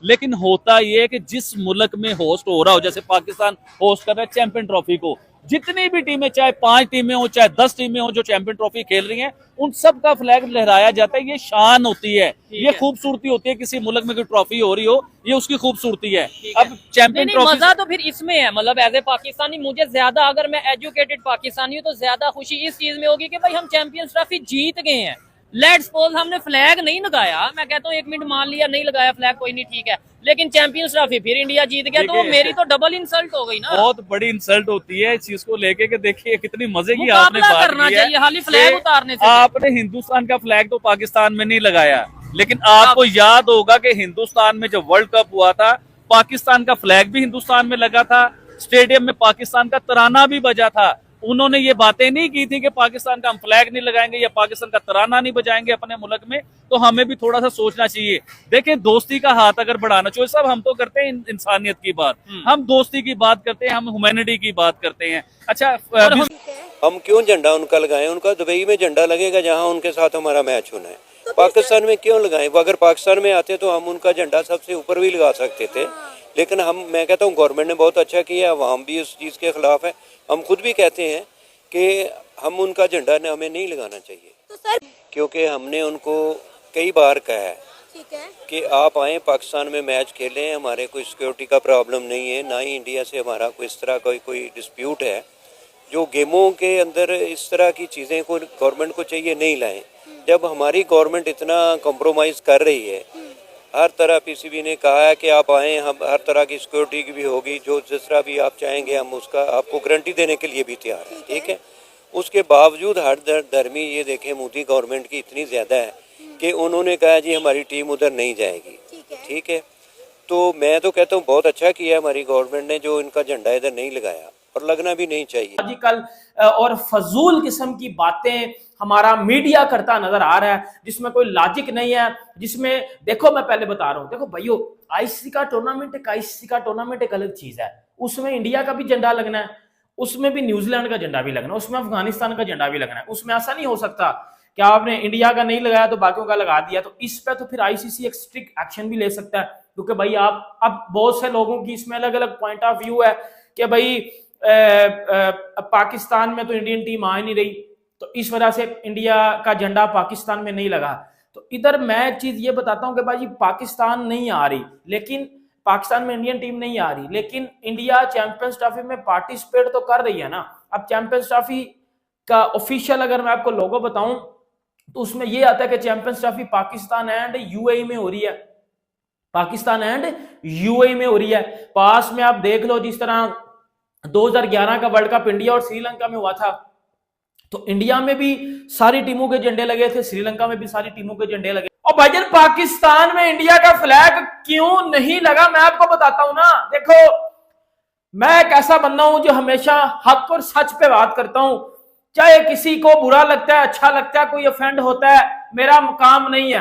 लेकिन होता ये है कि जिस मुल्क में होस्ट हो रहा हो, जैसे पाकिस्तान होस्ट कर रहा है चैंपियन ट्रॉफी को, जितनी भी टीमें, चाहे 5 टीमें हो चाहे 10 टीमें हो जो चैंपियन ट्रॉफी खेल रही हैं, उन सब का फ्लैग लहराया जाता है। ये शान होती है, ये खूबसूरती होती है। किसी मुल्क में कोई ट्रॉफी हो रही हो, ये उसकी खूबसूरती है। अब चैंपियन ट्रॉफी मजा तो फिर इसमें है, मतलब एज ए पाकिस्तानी मुझे ज्यादा, अगर मैं एजुकेटेड पाकिस्तानी हूँ तो ज्यादा खुशी इस चीज में होगी कि भाई हम चैंपियंस ट्रॉफी जीत गए हैं। लेट्स सपोज हमने फ्लैग नहीं लगाया, मैं कहता हूँ 1 मिनट मान लिया नहीं लगाया फ्लैग, कोई नहीं ठीक है, लेकिन चैंपियंस ट्रॉफी फिर इंडिया जीत गया, तो मेरी तो डबल इंसल्ट हो गई ना। बहुत बड़ी इंसल्ट होती है इस चीज को लेके कि देखिए कितनी मजे की आपने मुकाबला बात करना की है चाहिए, खाली फ्लैग उतारने से। आपने हिंदुस्तान का फ्लैग तो पाकिस्तान में नहीं लगाया, लेकिन आपको याद होगा कि हिंदुस्तान में जब वर्ल्ड कप हुआ था, पाकिस्तान का फ्लैग भी हिंदुस्तान में लगा था, स्टेडियम में पाकिस्तान का तराना भी बजा था। उन्होंने ये बातें नहीं की थी कि पाकिस्तान का हम फ्लैग नहीं लगाएंगे या पाकिस्तान का तराना नहीं बजाएंगे अपने मुल्क में। तो हमें भी थोड़ा सा सोचना चाहिए। देखिए, दोस्ती का हाथ अगर बढ़ाना चाहिए, सब हम तो करते हैं इंसानियत की बात, हम दोस्ती की बात करते हैं, हम ह्यूमैनिटी की बात करते हैं। अच्छा, हम क्यों झंडा उनका लगाएं? उनका दुबई में झंडा लगेगा जहां उनके साथ हमारा मैच होना है। तो पाकिस्तान में क्यों लगाएं? वो अगर पाकिस्तान में आते तो हम उनका झंडा सबसे ऊपर भी लगा सकते थे, लेकिन मैं कहता हूँ गवर्नमेंट ने बहुत अच्छा किया, हम भी उस चीज़ के खिलाफ है। हम खुद भी कहते हैं कि हम उनका झंडा हमें नहीं लगाना चाहिए, तो सर क्योंकि हमने उनको कई बार कहा है ठीक है कि आप आए पाकिस्तान में मैच खेलें, हमारे कोई सिक्योरिटी का प्रॉब्लम नहीं है, ना ही इंडिया से हमारा कोई इस तरह का कोई डिस्प्यूट है। जो गेमों के अंदर इस तरह की चीज़ें को गवर्नमेंट को चाहिए नहीं लाएं। जब हमारी गवर्नमेंट इतना कॉम्प्रोमाइज़ कर रही है, हर तरह पीसीबी ने कहा है कि आप आएँ, हम हर तरह की सिक्योरिटी की भी होगी, जो जिस तरह भी आप चाहेंगे हम उसका आपको गारंटी देने के लिए भी तैयार हैं, ठीक है। उसके बावजूद हर धर्मी ये देखें मोदी गवर्नमेंट की इतनी ज़्यादा है कि उन्होंने कहा जी हमारी टीम उधर नहीं जाएगी, ठीक है। तो मैं तो कहता हूँ बहुत अच्छा किया हमारी गवर्नमेंट ने जो इनका झंडा इधर नहीं लगाया, और लगना भी नहीं चाहिए। आजकल और फजूल किस्म की बातें हमारा मीडिया करता नजर आ रहा है, जिसमें कोई लॉजिक नहीं है, जिसमें देखो मैं पहले बता रहा हूँ, देखो भाइयों, आईसीसी का टूर्नामेंट एक अलग चीज है। उसमें इंडिया का भी झंडा लगना है, उसमें भी न्यूजीलैंड का झंडा भी लगना है, उसमें अफगानिस्तान का झंडा भी लगना है। उसमें ऐसा नहीं हो सकता कि आपने इंडिया का नहीं लगाया तो बाकियों का लगा दिया। तो इस पे तो फिर आईसीसी एक स्ट्रिक्ट एक्शन भी ले सकता है, क्योंकि भाई आप, अब बहुत से लोगों की इसमें अलग अलग पॉइंट ऑफ व्यू है कि भाई पाकिस्तान में तो इंडियन टीम आ ही नहीं रही, तो इस वजह से इंडिया का झंडा पाकिस्तान में नहीं लगा। तो इधर मैं एक चीज ये बताता हूं कि भाई पाकिस्तान नहीं आ रही, लेकिन पाकिस्तान में इंडियन टीम नहीं आ रही, लेकिन इंडिया चैंपियंस ट्रॉफी में पार्टिसिपेट तो कर रही है ना। अब चैंपियंस ट्रॉफी का ऑफिशियल अगर मैं आपको लोगो बताऊं तो उसमें ये आता है कि champions trophy Pakistan and UAE में हो रही है, पाकिस्तान एंड यूएई में हो रही है। पास में आप देख लो, जिस तरह 2011 का वर्ल्ड कप इंडिया और श्रीलंका में हुआ था, तो इंडिया में भी सारी टीमों के झंडे लगे थे, श्रीलंका में भी सारी टीमों के झंडे लगे। और भाईजान पाकिस्तान में इंडिया का फ्लैग क्यों नहीं लगा, मैं आपको बताता हूं ना। देखो, मैं एक ऐसा बंदा हूं जो हमेशा हक और सच पे बात करता हूं, चाहे किसी को बुरा लगता है, अच्छा लगता है, कोई ऑफेंड होता है, मेरा काम नहीं है।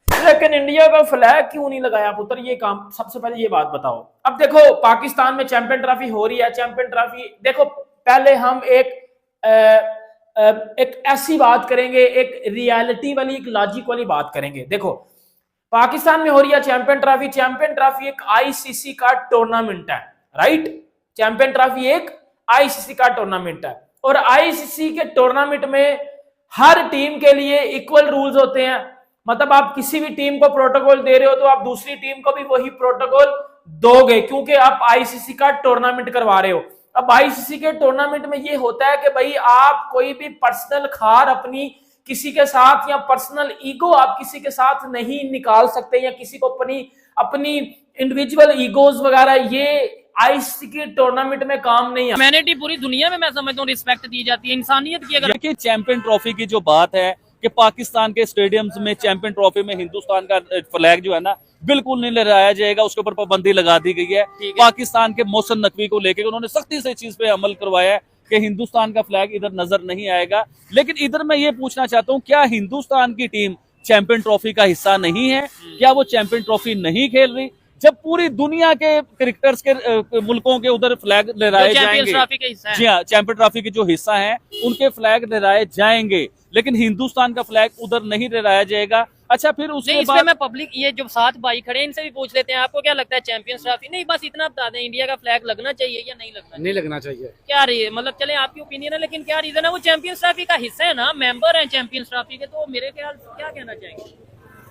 लेकिन इंडिया का फ्लैग क्यों नहीं लगाया पुत्र, ये काम सबसे पहले ये बात बताओ। अब देखो, पाकिस्तान में चैंपियन ट्रॉफी हो रही है, चैंपियन ट्रॉफी देखो, पहले हम एक ऐसी बात करेंगे, एक रियलिटी वाली, एक लॉजिक वाली बात करेंगे। देखो, पाकिस्तान में हो रही है चैंपियन ट्रॉफी। चैंपियन ट्रॉफी एक आईसीसी का टूर्नामेंट है, राइट। चैंपियन ट्रॉफी एक आईसीसी का टूर्नामेंट है, और आईसीसी के टूर्नामेंट में हर टीम के लिए इक्वल रूल्स होते हैं। मतलब आप किसी भी टीम को प्रोटोकॉल दे रहे हो तो आप दूसरी टीम को भी वही प्रोटोकॉल दोगे, क्योंकि आप आईसीसी का टूर्नामेंट करवा रहे हो। अब आईसीसी के टूर्नामेंट में ये होता है कि भाई आप कोई भी पर्सनल खार अपनी किसी के साथ, या पर्सनल ईगो आप किसी के साथ नहीं निकाल सकते, या किसी को अपनी इंडिविजुअल ईगोज वगैरह, ये आईसीसी के टूर्नामेंट में काम नहीं है। ह्यूमैनिटी पूरी दुनिया में मैं समझता हूँ रिस्पेक्ट दी जाती है, इंसानियत की। अगर देखिए, चैंपियन ट्रॉफी की जो बात है कि पाकिस्तान के स्टेडियम्स में चैंपियन ट्रॉफी में हिंदुस्तान का फ्लैग जो है ना बिल्कुल नहीं लहराया जाएगा, उसके ऊपर पाबंदी लगा दी गई है। पाकिस्तान के मोहसिन नकवी को लेकर उन्होंने सख्ती से चीज पे अमल करवाया है कि हिंदुस्तान का फ्लैग इधर नजर नहीं आएगा। लेकिन इधर मैं ये पूछना चाहता हूँ, क्या हिंदुस्तान की टीम चैंपियन ट्रॉफी का हिस्सा नहीं है? क्या वो चैंपियन ट्रॉफी नहीं खेल रही? जब पूरी दुनिया के क्रिकेटर्स के मुल्कों के उधर फ्लैग लहराए जाएंगे, जी हाँ, चैंपियन ट्रॉफी के जो हिस्सा हैं उनके फ्लैग लहराए जाएंगे, लेकिन हिंदुस्तान का फ्लैग उधर नहीं लहराया जाएगा। अच्छा फिर नहीं, उसके इस पे बाद मैं पब्लिक, ये जो 7 भाई खड़े हैं इनसे भी पूछ लेते हैं, आपको क्या लगता है चैंपियंस ट्रॉफी, नहीं बस इतना बता दें, इंडिया का फ्लैग लगना चाहिए या नहीं लगना चाहिए? नहीं लगना चाहिए। क्या रही है, मतलब चले आपकी ओपिनियन है, लेकिन क्या रीजन है? वो चैंपियंस ट्रॉफी का हिस्सा है ना, मेंबर है चैंपियंस ट्रॉफी के, तो मेरे ख्याल से क्या कहना चाहेंगे?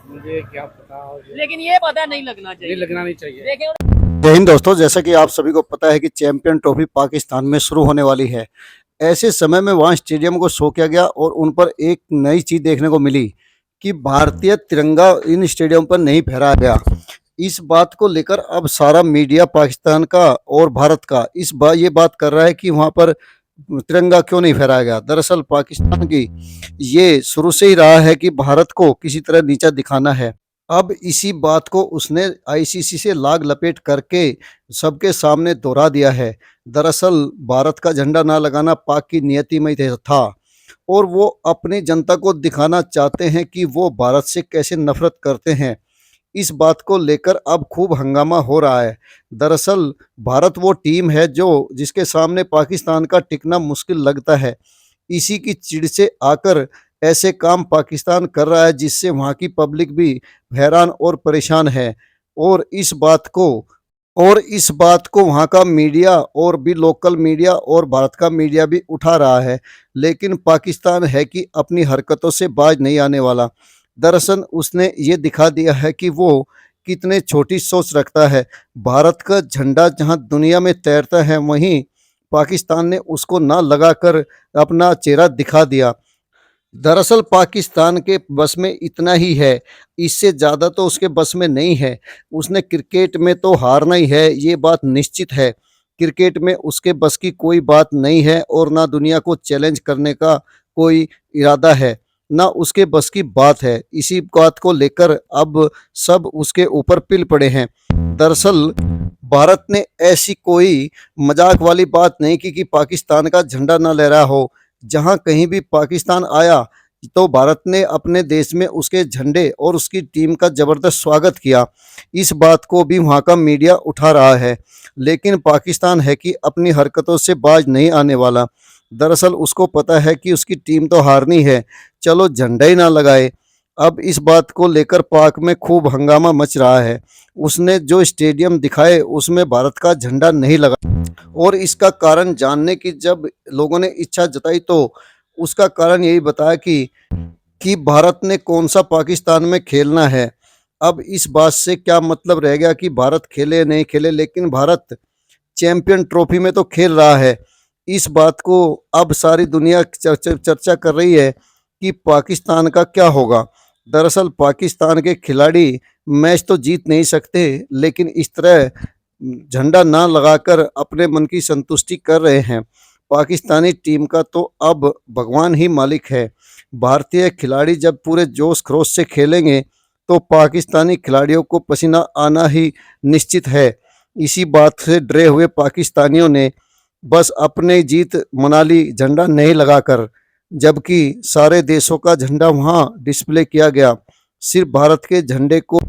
मुझे क्या पता, लेकिन ये पता है नहीं लगना चाहिए। नहीं लगना नहीं चाहिए। देखें जय हिंद दोस्तों, जैसा कि आप सभी को पता है कि चैंपियन ट्रॉफी पाकिस्तान में शुरू होने वाली है। ऐसे समय में वहां स्टेडियम को शो किया गया और उन पर एक नई चीज देखने को मिली कि भारतीय तिरंगा इन स्टेडियम पर नहीं फहराया गया। इस बात को लेकर अब सारा मीडिया पाकिस्तान का और भारत का ये बात कर रहा है कि वहां पर तिरंगा क्यों नहीं फहराया गया। दरअसल पाकिस्तान की ये शुरू से ही रहा है कि भारत को किसी तरह नीचा दिखाना है। अब इसी बात को उसने आईसीसी से लाग लपेट करके सबके सामने दोहरा दिया है। दरअसल भारत का झंडा ना लगाना पाक की नियति में था और वो अपनी जनता को दिखाना चाहते हैं कि वो भारत से कैसे नफरत करते हैं। इस बात को लेकर अब खूब हंगामा हो रहा है। दरअसल भारत वो टीम है जिसके सामने पाकिस्तान का टिकना मुश्किल लगता है। इसी की चिढ़ से आकर ऐसे काम पाकिस्तान कर रहा है जिससे वहाँ की पब्लिक भी हैरान और परेशान है और इस बात को वहाँ का मीडिया और भी लोकल मीडिया और भारत का मीडिया भी उठा रहा है। लेकिन पाकिस्तान है कि अपनी हरकतों से बाज नहीं आने वाला। दरअसल उसने ये दिखा दिया है कि वो कितने छोटी सोच रखता है। भारत का झंडा जहाँ दुनिया में तैरता है वहीं पाकिस्तान ने उसको ना लगाकर अपना चेहरा दिखा दिया। दरअसल पाकिस्तान के बस में इतना ही है, इससे ज़्यादा तो उसके बस में नहीं है। उसने क्रिकेट में तो हारना ही है, ये बात निश्चित है। क्रिकेट में उसके बस की कोई बात नहीं है और ना दुनिया को चैलेंज करने का कोई इरादा है, ना उसके बस की बात है। इसी बात को लेकर अब सब उसके ऊपर पिल पड़े हैं। दरअसल भारत ने ऐसी कोई मजाक वाली बात नहीं की कि पाकिस्तान का झंडा ना लहरा हो। जहां कहीं भी पाकिस्तान आया तो भारत ने अपने देश में उसके झंडे और उसकी टीम का जबरदस्त स्वागत किया। इस बात को भी वहां का मीडिया उठा रहा है। लेकिन पाकिस्तान है कि अपनी हरकतों से बाज नहीं आने वाला। दरअसल उसको पता है कि उसकी टीम तो हारनी है, चलो झंडा ही ना लगाए। अब इस बात को लेकर पाक में खूब हंगामा मच रहा है। उसने जो स्टेडियम दिखाए उसमें भारत का झंडा नहीं लगा और इसका कारण जानने की जब लोगों ने इच्छा जताई तो उसका कारण यही बताया कि भारत ने कौन सा पाकिस्तान में खेलना है। अब इस बात से क्या मतलब रह गया कि भारत खेले नहीं खेले, लेकिन भारत चैंपियन ट्रॉफी में तो खेल रहा है। इस बात को अब सारी दुनिया चर्चा कर रही है कि पाकिस्तान का क्या होगा। दरअसल पाकिस्तान के खिलाड़ी मैच तो जीत नहीं सकते, लेकिन इस तरह झंडा ना लगाकर अपने मन की संतुष्टि कर रहे हैं। पाकिस्तानी टीम का तो अब भगवान ही मालिक है। भारतीय खिलाड़ी जब पूरे जोश खरोश से खेलेंगे तो पाकिस्तानी खिलाड़ियों को पसीना आना ही निश्चित है। इसी बात से डरे हुए पाकिस्तानियों ने बस अपने जीत मना ली झंडा नहीं लगाकर, जबकि सारे देशों का झंडा वहां डिस्प्ले किया गया, सिर्फ भारत के झंडे को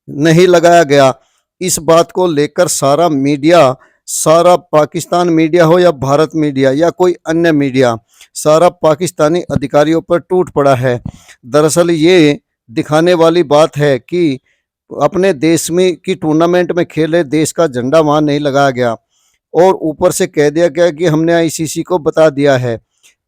नहीं लगाया गया। इस बात को लेकर सारा मीडिया, सारा पाकिस्तान मीडिया हो या भारत मीडिया या कोई अन्य मीडिया, सारा पाकिस्तानी अधिकारियों पर टूट पड़ा है। दरअसल ये दिखाने वाली बात है कि अपने देश में की टूर्नामेंट में खेले देश का झंडा वहां नहीं लगाया गया और ऊपर से कह दिया गया कि हमने आईसीसी को बता दिया है।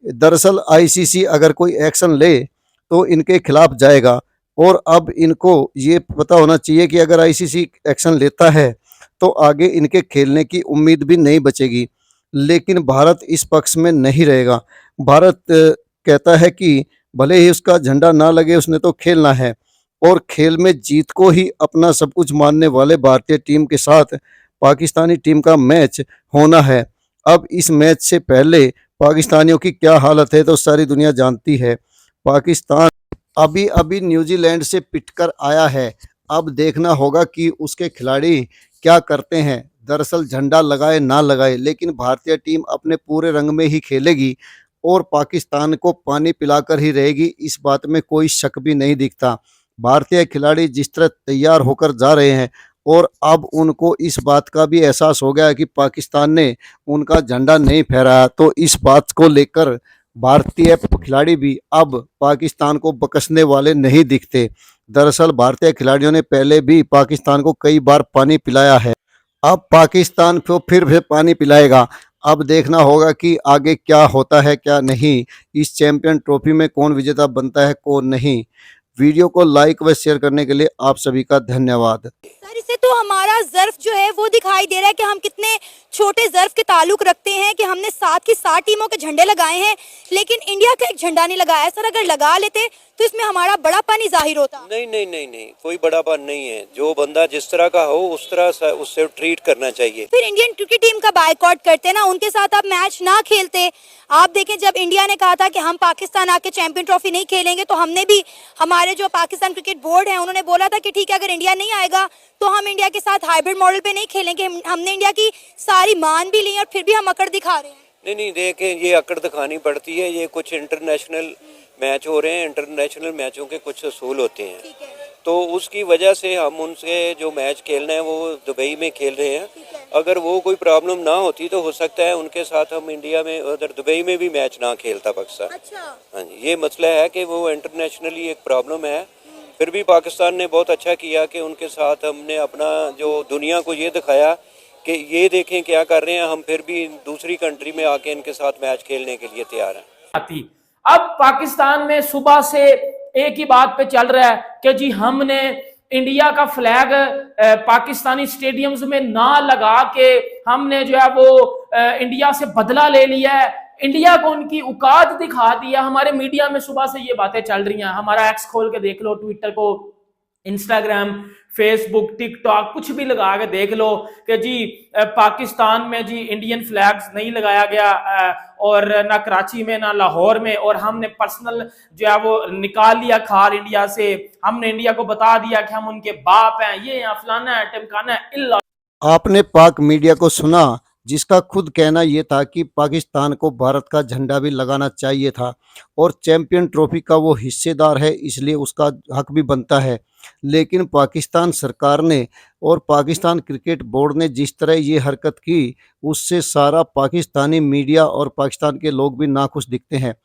दरअसल आईसीसी अगर कोई एक्शन ले तो इनके खिलाफ जाएगा और अब इनको ये पता होना चाहिए कि अगर आईसीसी एक्शन लेता है तो आगे इनके खेलने की उम्मीद भी नहीं बचेगी। लेकिन भारत इस पक्ष में नहीं रहेगा। भारत कहता है कि भले ही उसका झंडा ना लगे, उसने तो खेलना है और खेल में जीत को ही अपना सब कुछ मानने वाले भारतीय टीम के साथ पाकिस्तानी टीम का मैच होना है। अब इस मैच से पहले पाकिस्तानियों की क्या हालत है तो सारी दुनिया जानती है। पाकिस्तान अभी अभी न्यूजीलैंड से पिटकर आया है। अब देखना होगा कि उसके खिलाड़ी क्या करते हैं। दरअसल झंडा लगाए ना लगाए, लेकिन भारतीय टीम अपने पूरे रंग में ही खेलेगी और पाकिस्तान को पानी पिलाकर ही रहेगी, इस बात में कोई शक भी नहीं दिखता। भारतीय खिलाड़ी जिस तरह तैयार होकर जा रहे हैं और अब उनको इस बात का भी एहसास हो गया है कि पाकिस्तान ने उनका झंडा नहीं फहराया, तो इस बात को लेकर भारतीय खिलाड़ी भी अब पाकिस्तान को बकसने वाले नहीं दिखते। दरअसल भारतीय खिलाड़ियों ने पहले भी पाकिस्तान को कई बार पानी पिलाया है। अब पाकिस्तान को फिर भी पानी पिलाएगा। अब देखना होगा कि आगे क्या होता है क्या नहीं, इस चैंपियन ट्रॉफी में कौन विजेता बनता है कौन नहीं। वीडियो को लाइक व शेयर करने के लिए आप सभी का धन्यवाद। सर, इससे तो हमारा ज़र्फ जो है वो दिखाई दे रहा है कि हम कितने छोटे ज़र्फ के ताल्लुक रखते हैं कि हमने 7 की 7 टीमों के झंडे लगाए हैं, लेकिन इंडिया का एक झंडा नहीं लगाया। सर, अगर लगा लेते तो इसमें हमारा बड़ापन ही जाहिर होता। नहीं नहीं नहीं नहीं, कोई बड़ापन नहीं है। जो बंदा जिस तरह का हो उस तरह से उससे ट्रीट करना चाहिए। फिर इंडियन क्रिकेट टीम का बायकॉट करते ना, उनके साथ आप मैच ना खेलते। आप देखें, जब इंडिया ने कहा था कि हम पाकिस्तान आके चैंपियन ट्रॉफी नहीं खेलेंगे, तो हमने भी, हमारे जो पाकिस्तान क्रिकेट बोर्ड है उन्होंने बोला था कि ठीक है, अगर इंडिया नहीं आएगा तो हम इंडिया के साथ हाइब्रिड मॉडल पे नहीं खेलेंगे। हमने इंडिया की सारी मान भी ली और फिर भी हम अकड़ दिखा रहे हैं। नहीं नहीं, देखें, ये अकड़ दिखानी पड़ती है। ये कुछ इंटरनेशनल मैच हो रहे हैं, इंटरनेशनल मैचों के कुछ असूल होते हैं, तो उसकी वजह से हम उनसे जो मैच खेलना है वो दुबई में खेल रहे हैं। अगर वो कोई प्रॉब्लम ना होती तो हो सकता है उनके साथ हम इंडिया में, उधर दुबई में भी मैच ना खेलता पाकिस्तान। अच्छा। हाँ जी, ये मसला है कि वो इंटरनेशनली एक प्रॉब्लम है। फिर भी पाकिस्तान ने बहुत अच्छा किया कि उनके साथ हमने अपना जो दुनिया को ये दिखाया कि ये देखें क्या कर रहे हैं, हम फिर भी दूसरी कंट्री में आके इनके साथ मैच खेलने के लिए तैयार हैं। अब पाकिस्तान में सुबह से एक ही बात पे चल रहा है कि जी हमने इंडिया का फ्लैग पाकिस्तानी स्टेडियम्स में ना लगा के हमने जो है वो इंडिया से बदला ले लिया है, इंडिया को उनकी औकात दिखा दिया। हमारे मीडिया में सुबह से ये बातें चल रही हैं। हमारा एक्स खोल के देख लो, ट्विटर को, इंस्टाग्राम, फेसबुक, टिकटॉक, कुछ भी लगा के देख लो कि जी पाकिस्तान में जी इंडियन फ्लैग्स नहीं लगाया गया, और ना कराची में ना लाहौर में, और हमने पर्सनल जो है वो निकाल लिया खार इंडिया से। हमने इंडिया को बता दिया कि हम उनके बाप हैं, ये हैं, फलाना है, टिमकाना है। इल्ला आपने पाक मीडिया को सुना, जिसका खुद कहना ये था कि पाकिस्तान को भारत का झंडा भी लगाना चाहिए था और चैंपियन ट्रॉफी का वो हिस्सेदार है, इसलिए उसका हक भी बनता है। लेकिन पाकिस्तान सरकार ने और पाकिस्तान क्रिकेट बोर्ड ने जिस तरह ये हरकत की, उससे सारा पाकिस्तानी मीडिया और पाकिस्तान के लोग भी नाखुश दिखते हैं।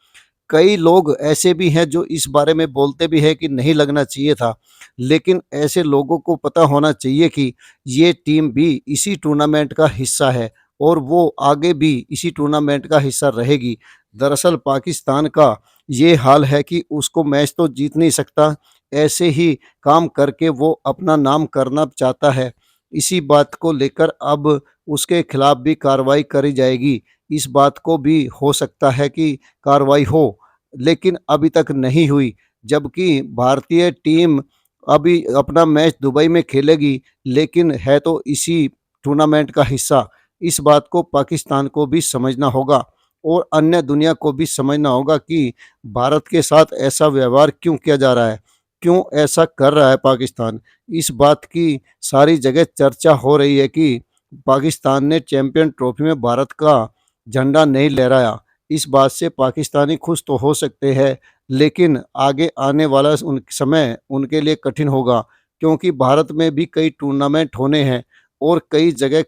कई लोग ऐसे भी हैं जो इस बारे में बोलते भी हैं कि नहीं लगना चाहिए था, लेकिन ऐसे लोगों को पता होना चाहिए कि ये टीम भी इसी टूर्नामेंट का हिस्सा है और वो आगे भी इसी टूर्नामेंट का हिस्सा रहेगी। दरअसल पाकिस्तान का ये हाल है कि उसको मैच तो जीत नहीं सकता, ऐसे ही काम करके वो अपना नाम करना चाहता है। इसी बात को लेकर अब उसके खिलाफ भी कार्रवाई करी जाएगी। इस बात को भी हो सकता है कि कार्रवाई हो, लेकिन अभी तक नहीं हुई। जबकि भारतीय टीम अभी अपना मैच दुबई में खेलेगी, लेकिन है तो इसी टूर्नामेंट का हिस्सा। इस बात को पाकिस्तान को भी समझना होगा और अन्य दुनिया को भी समझना होगा कि भारत के साथ ऐसा व्यवहार क्यों किया जा रहा है, क्यों ऐसा कर रहा है पाकिस्तान। इस बात की सारी जगह चर्चा हो रही है कि पाकिस्तान ने चैंपियन ट्रॉफी में भारत का झंडा नहीं लहराया। इस बात से पाकिस्तानी खुश तो हो सकते हैं, लेकिन आगे आने वाला समय उनके लिए कठिन होगा, क्योंकि भारत में भी कई टूर्नामेंट होने हैं और कई जगह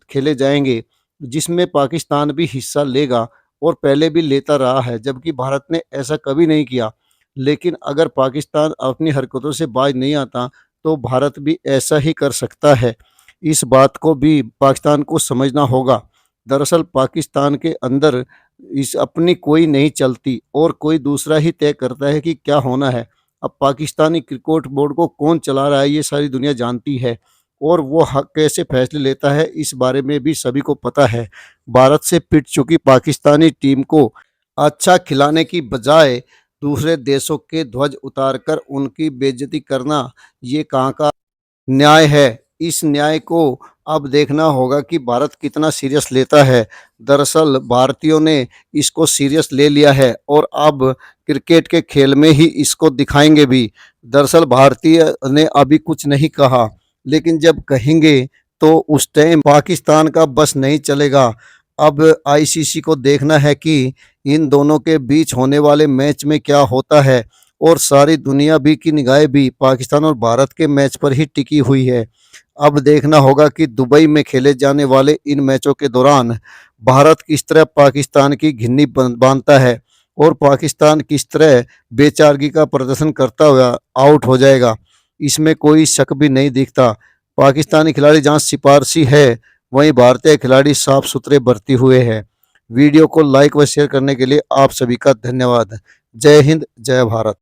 खेले जाएंगे, जिसमें पाकिस्तान भी हिस्सा लेगा और पहले भी लेता रहा है, जबकि भारत ने ऐसा कभी नहीं किया। लेकिन अगर पाकिस्तान अपनी हरकतों से बाज नहीं आता तो भारत भी ऐसा ही कर सकता है। इस बात को भी पाकिस्तान को समझना होगा। दरअसल पाकिस्तान के अंदर इस अपनी कोई नहीं चलती और कोई दूसरा ही तय करता है कि क्या होना है। अब पाकिस्तानी क्रिकेट बोर्ड को कौन चला रहा है ये सारी दुनिया जानती है, और वो कैसे फैसले लेता है इस बारे में भी सभी को पता है। भारत से पिट चुकी पाकिस्तानी टीम को अच्छा खिलाने की बजाय दूसरे देशों के ध्वज उतारकर उनकी बेइज्जती करना, ये कहाँ का न्याय है। इस न्याय को अब देखना होगा कि भारत कितना सीरियस लेता है। दरअसल भारतीयों ने इसको सीरियस ले लिया है और अब क्रिकेट के खेल में ही इसको दिखाएंगे भी। दरअसल भारतीय ने अभी कुछ नहीं कहा, लेकिन जब कहेंगे तो उस टाइम पाकिस्तान का बस नहीं चलेगा। अब आईसीसी को देखना है कि इन दोनों के बीच होने वाले मैच में क्या होता है, और सारी दुनिया भी की निगाहें भी पाकिस्तान और भारत के मैच पर ही टिकी हुई है। अब देखना होगा कि दुबई में खेले जाने वाले इन मैचों के दौरान भारत किस तरह पाकिस्तान की घिन्नी बांधता है और पाकिस्तान किस तरह बेचारगी का प्रदर्शन करता हुआ आउट हो जाएगा, इसमें कोई शक भी नहीं दिखता। पाकिस्तानी खिलाड़ी जहां सिफारशी है, वहीं भारतीय खिलाड़ी साफ सुथरे भर्ती हुए हैं। वीडियो को लाइक व शेयर करने के लिए आप सभी का धन्यवाद। जय हिंद, जय भारत।